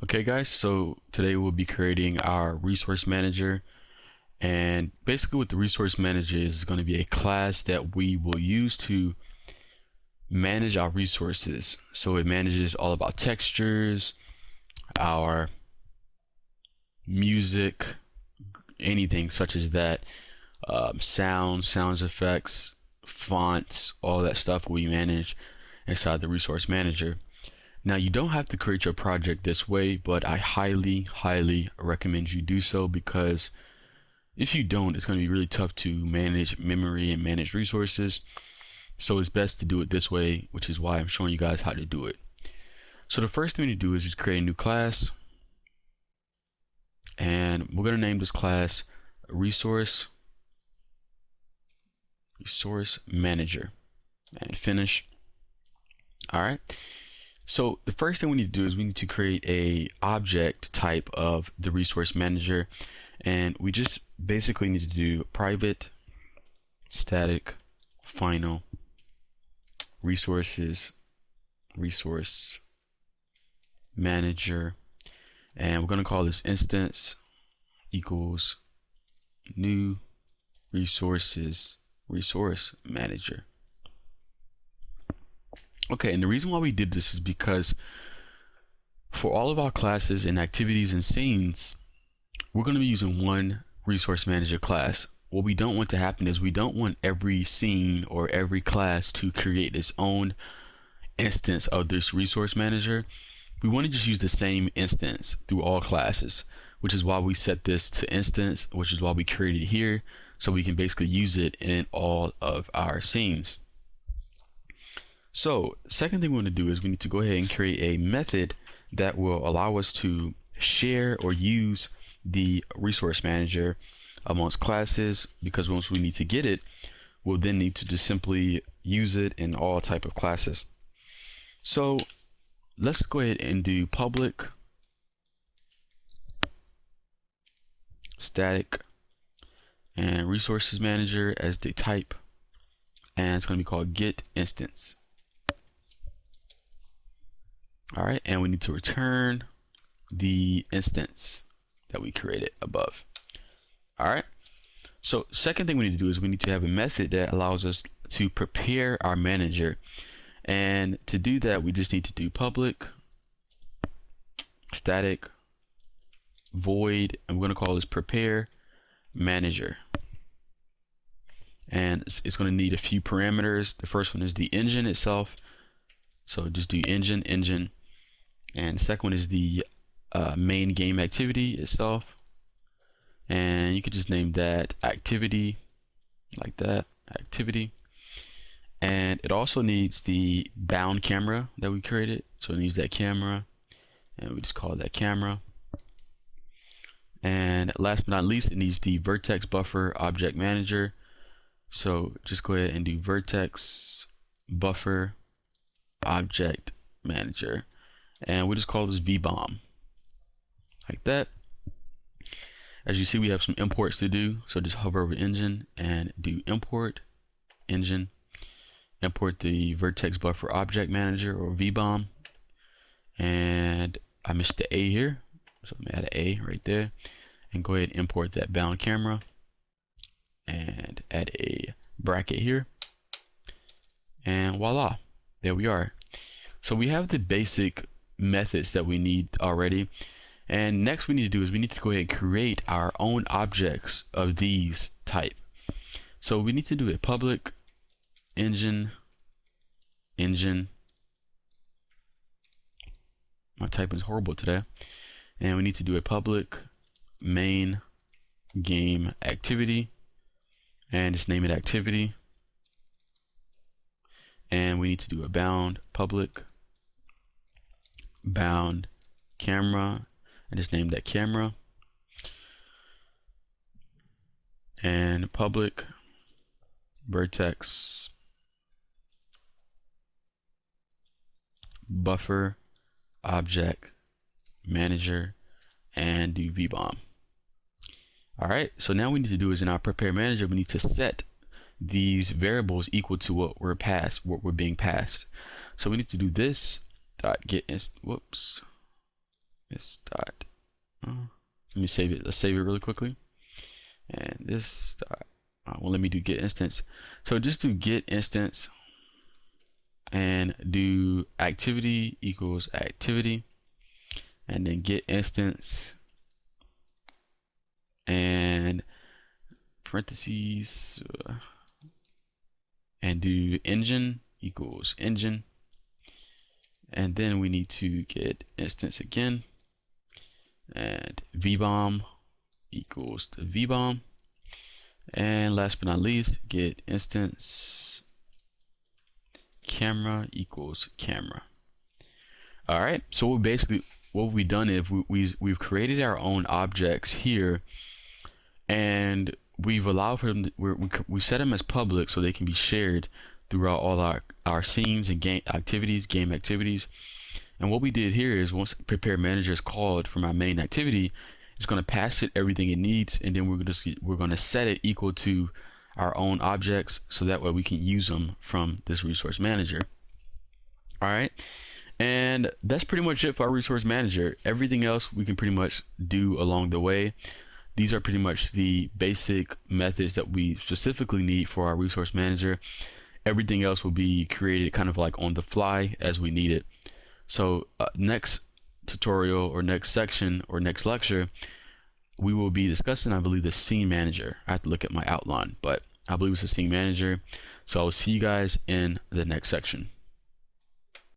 Okay guys, so today we'll be creating our resource manager, and basically what the resource manager is going to be a class that we will use to manage our resources. So it manages all of our textures, our music, anything such as that, sounds effects, fonts, all that stuff we manage inside the resource manager. Now, you don't have to create your project this way, but I highly recommend you do so, because if you don't, it's going to be really tough to manage memory and manage resources. So it's best to do it this way, which is why I'm showing you guys how to do it. So the first thing we need to do is just create a new class, and we're going to name this class resource manager, and finish. All right. So the first thing we need to do is we need to create a object type of the resource manager, and we just basically need to do private static final resource manager, and we're going to call this instance equals new resource manager. Okay, and the reason why we did this is because for all of our classes and activities and scenes, we're going to be using one resource manager class. What we don't want to happen is we don't want every scene or every class to create its own instance of this resource manager. We want to just use the same instance through all classes, which is why we set this to instance, which is why we created it here, so we can basically use it in all of our scenes. So second thing we want to do is we need to go ahead and create a method that will allow us to share or use the resource manager amongst classes, because once we need to get it, we'll then need to just simply use it in all type of classes. So let's go ahead and do public static and resources manager as the type, and it's going to be called get instance. All right, and we need to return the instance that we created above. All right, so second thing we need to do is we need to have a method that allows us to prepare our manager, and to do that we just need to do public static void, and we're going to call this prepare manager, and it's going to need a few parameters. The first one is the engine itself, so just do engine, and the second one is the main game activity itself, and you could just name that activity, like that, activity. And it also needs the bound camera that we created, so it needs that camera, and we just call that camera. And last but not least, it needs the vertex buffer object manager, so just go ahead and do vertex buffer object manager, and we'll just call this vbomb, like that. As you see, we have some imports to do, so just hover over engine and do import engine, import the vertex buffer object manager, or vbomb, and I missed the A here, so I'm gonna add an A right there, and go ahead and import that bound camera and add a bracket here, and voila, there we are. So we have the basic methods that we need already, and next we need to do is we need to go ahead and create our own objects of these type. So we need to do a public engine, my typing is horrible today, and we need to do a public main game activity, and just name it activity, and we need to do a bound public bound camera, and just name that camera, and public vertex buffer object manager, and do vbomb. All right, so now we need to do is in our prepare manager, we need to set these variables equal to what we're being passed. So we need to do this dot get whoops this dot. Let me save it. Let's save it really quickly. And this dot. Well, let me do get instance. So just do get instance and do activity equals activity, and then get instance and parentheses and do engine equals engine, and then we need to get instance again, and vbom equals to vbom, and last but not least, get instance camera equals camera. All right, so what we've done is we've created our own objects here, and we've allowed for them to, we set them as public so they can be shared throughout all our scenes and game activities. And what we did here is, once prepare manager is called from our main activity, it's going to pass it everything it needs, and then we're going to set it equal to our own objects, so that way we can use them from this resource manager. All right, and that's pretty much it for our resource manager. Everything else we can pretty much do along the way. These are pretty much the basic methods that we specifically need for our resource manager. Everything else will be created kind of like on the fly as we need it. So next tutorial or next section or next lecture, we will be discussing, I believe, the scene manager. I have to look at my outline, but I believe it's the scene manager. So I'll see you guys in the next section.